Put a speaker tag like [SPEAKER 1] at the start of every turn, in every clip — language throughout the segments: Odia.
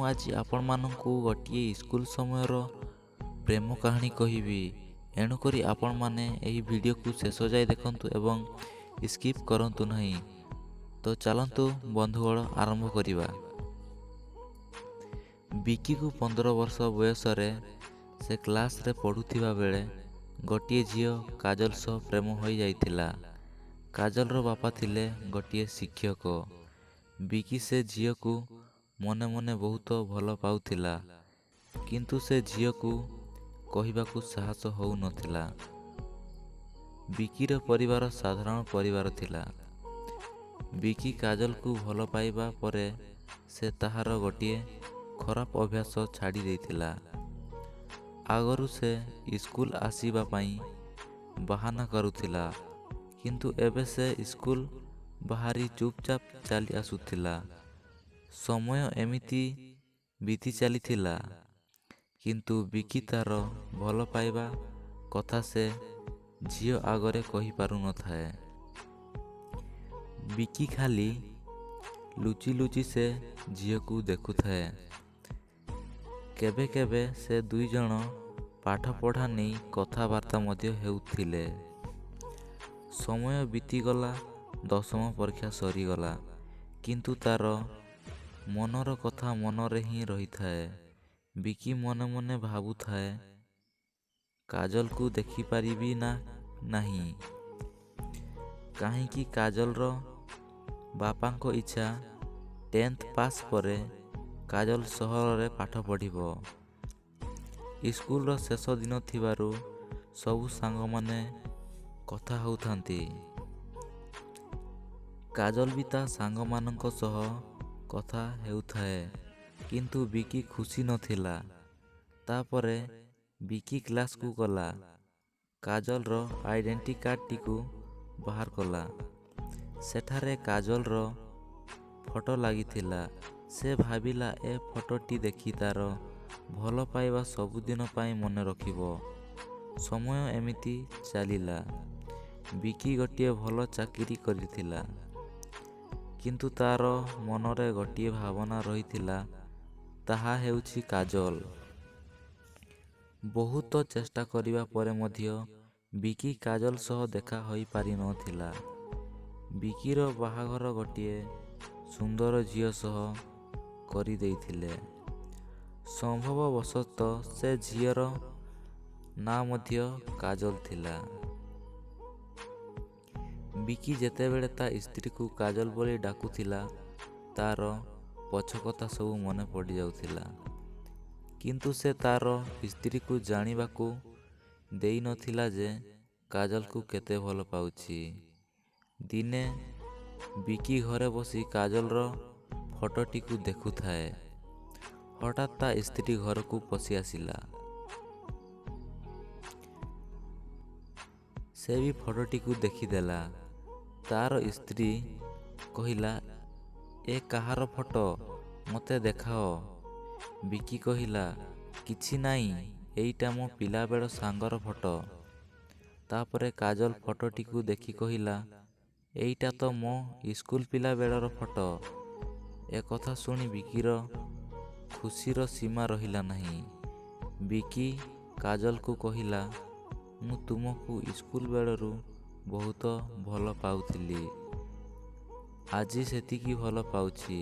[SPEAKER 1] ଆଜି ଆପଣମାନଙ୍କୁ ଗୋଟିଏ ସ୍କୁଲ ସମୟର ପ୍ରେମ କାହାଣୀ କହିବି। ଏଣୁକରି ଆପଣମାନେ ଏହି ଭିଡ଼ିଓକୁ ଶେଷ ଯାଏ ଦେଖନ୍ତୁ ଏବଂ ସ୍କିପ୍ କରନ୍ତୁ ନାହିଁ। ତ ଚାଲନ୍ତୁ ବନ୍ଧୁଗଣ ଆରମ୍ଭ କରିବା। ବିକିକୁ 15 ବର୍ଷ ବୟସରେ ସେ କ୍ଲାସରେ ପଢ଼ୁଥିବା ବେଳେ ଗୋଟିଏ ଝିଅ କାଜଲ ସହ ପ୍ରେମ ହୋଇଯାଇଥିଲା। କାଜଲର ବାପା ଥିଲେ ଗୋଟିଏ ଶିକ୍ଷକ। ବିକି ସେ ଝିଅକୁ ମନେ ମନେ ବହୁତ ଭଲ ପାଉଥିଲା, କିନ୍ତୁ ସେ ଝିଅକୁ କହିବାକୁ ସାହସ ହେଉନଥିଲା। ବିକିର ପରିବାର ସାଧାରଣ ପରିବାର ଥିଲା। ବିକି କାଜଲକୁ ଭଲ ପାଇବା ପରେ ସେ ତାହାର ଗୋଟିଏ ଖରାପ ଅଭ୍ୟାସ ଛାଡ଼ି ଦେଇଥିଲା। ଆଗରୁ ସେ ସ୍କୁଲ ଆସିବା ପାଇଁ ବାହାନା କରୁଥିଲା, କିନ୍ତୁ ଏବେ ସେ ସ୍କୁଲ ବାହାରି ଚୁପଚାପ ଚାଲି ଆସୁଥିଲା। ସମୟ ଏମିତି ବିତି ଚାଲିଥିଲା, କିନ୍ତୁ ବିକି ତାର ଭଲ ପାଇବା କଥା ସେ ଝିଅ ଆଗରେ କହିପାରୁନଥାଏ। ବିକି ଖାଲି ଲୁଚି ଲୁଚି ସେ ଝିଅକୁ ଦେଖୁଥାଏ। କେବେ କେବେ ସେ ଦୁଇଜଣ ପାଠପଢ଼ା ନେଇ କଥାବାର୍ତ୍ତା ମଧ୍ୟ ହେଉଥିଲେ। ସମୟ ବିତିଗଲା, 10ମ ପରୀକ୍ଷା ସରିଗଲା, କିନ୍ତୁ ତାର ମନର କଥା ମନରେ ହିଁ ରହିଥାଏ। ବିକି ମନେ ମନେ ଭାବୁଥାଏ, କାଜଲକୁ ଦେଖିପାରିବି ନା ନାହିଁ। କାହିଁକି କାଜଲର ବାପାଙ୍କ ଇଚ୍ଛା 10th ପାସ୍ ପରେ କାଜଲ ସହରରେ ପାଠ ପଢ଼ିବ। ସ୍କୁଲର ଶେଷ ଦିନ ଥିବାରୁ ସବୁ ସାଙ୍ଗମାନେ କଥା ହେଉଥାନ୍ତି। କାଜଲ ବି ତା ସାଙ୍ଗମାନଙ୍କ ସହ କଥା ହେଉଥାଏ, କିନ୍ତୁ ବିକି ଖୁସି ନଥିଲା। ତାପରେ ବିକି କ୍ଲାସକୁ ଗଲା। କାଜଲର ଆଇଡେଣ୍ଟି କାର୍ଡଟିକୁ ବାହାର କଲା। ସେଠାରେ କାଜଲର ଫଟୋ ଲାଗିଥିଲା। ସେ ଭାବିଲା ଏ ଫଟୋଟି ଦେଖି ତାର ଭଲ ପାଇବା ସବୁଦିନ ପାଇଁ ମନେ ରଖିବ। ସମୟ ଏମିତି ଚାଲିଲା। ବିକି ଗୋଟିଏ ଭଲ ଚାକିରି କରିଥିଲା, କିନ୍ତୁ ତାର ମନରେ ଗୋଟିଏ ଭାବନା ରହିଥିଲା, ତାହା ହେଉଛି କାଜଲ। ବହୁତ ଚେଷ୍ଟା କରିବା ପରେ ମଧ୍ୟ ବିକି କାଜଲ ସହ ଦେଖା ହୋଇପାରିନଥିଲା। ବିକିର ବାହାଘର ଗୋଟିଏ ସୁନ୍ଦର ଝିଅ ସହ କରିଦେଇଥିଲେ। ସମ୍ଭବବଶତଃ ସେ ଝିଅର ନାଁ ମଧ୍ୟ କାଜଲ ଥିଲା। ବିକି ଯେତେବେଳେ ତା ସ୍ତ୍ରୀକୁ କାଜଲ ବୋଲି ଡାକୁଥିଲା, ତାର ପଛକଥା ସବୁ ମନେ ପଡ଼ିଯାଉଥିଲା। କିନ୍ତୁ ସେ ତାର ସ୍ତ୍ରୀକୁ ଜାଣିବାକୁ ଦେଇନଥିଲା ଯେ କାଜଲକୁ କେତେ ଭଲ ପାଉଛି। ଦିନେ ବିକି ଘରେ ବସି କାଜଲର ଫଟୋଟିକୁ ଦେଖୁଥାଏ। ହଠାତ୍ ତା ସ୍ତ୍ରୀ ଘରକୁ ପଶି ଆସିଲା। ସେ ବି ଫଟୋଟିକୁ ଦେଖିଦେଲା। ତାର ସ୍ତ୍ରୀ କହିଲା, ଏ କାହାର ଫଟୋ? ମୋତେ ଦେଖାଅ। ବିକି କହିଲା, କିଛି ନାହିଁ, ଏଇଟା ମୋ ପିଲାବେଳ ସାଙ୍ଗର ଫଟୋ। ତାପରେ କାଜଲ ଫଟୋଟିକୁ ଦେଖି କହିଲା, ଏଇଟା ତ ମୋ ସ୍କୁଲ ପିଲାବେଳର ଫଟୋ। ଏକଥା ଶୁଣି ବିକିର ଖୁସିର ସୀମା ରହିଲା ନାହିଁ। ବିକି କାଜଲକୁ କହିଲା, ମୁଁ ତୁମକୁ ସ୍କୁଲ ବେଳରୁ ବହୁତ ଭଲ ପାଉଥିଲି। ଆଜି ସେତିକି ଭଲ ପାଉଛି।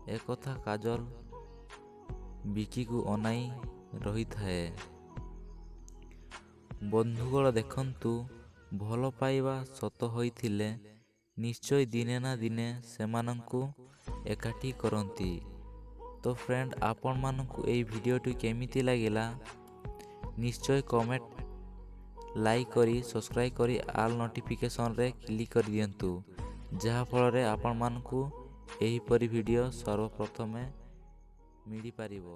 [SPEAKER 1] ଏକଥା କାଜଲ ବିକିକୁ ଅନାଇ ରହିଥାଏ। ବନ୍ଧୁଗଣ ଦେଖନ୍ତୁ, ଭଲ ପାଇବା ସତ ହୋଇଥିଲେ ନିଶ୍ଚୟ ଦିନେ ନା ଦିନେ ସେମାନଙ୍କୁ ଏକାଠି କରନ୍ତି। ତ ଫ୍ରେଣ୍ଡ, ଆପଣମାନଙ୍କୁ ଏହି ଭିଡ଼ିଓଟି କେମିତି ଲାଗିଲା ନିଶ୍ଚୟ କମେଣ୍ଟ, ଲାଇକ୍ କରି ସବସ୍କ୍ରାଇବ୍ କରି ଅଲ୍ ନୋଟିଫିକେସନରେ କ୍ଲିକ୍ କରିଦିଅନ୍ତୁ, ଯାହାଫଳରେ ଆପଣମାନଙ୍କୁ ଏହିପରି ଭିଡ଼ିଓ ସର୍ବପ୍ରଥମେ ମିଳିପାରିବ।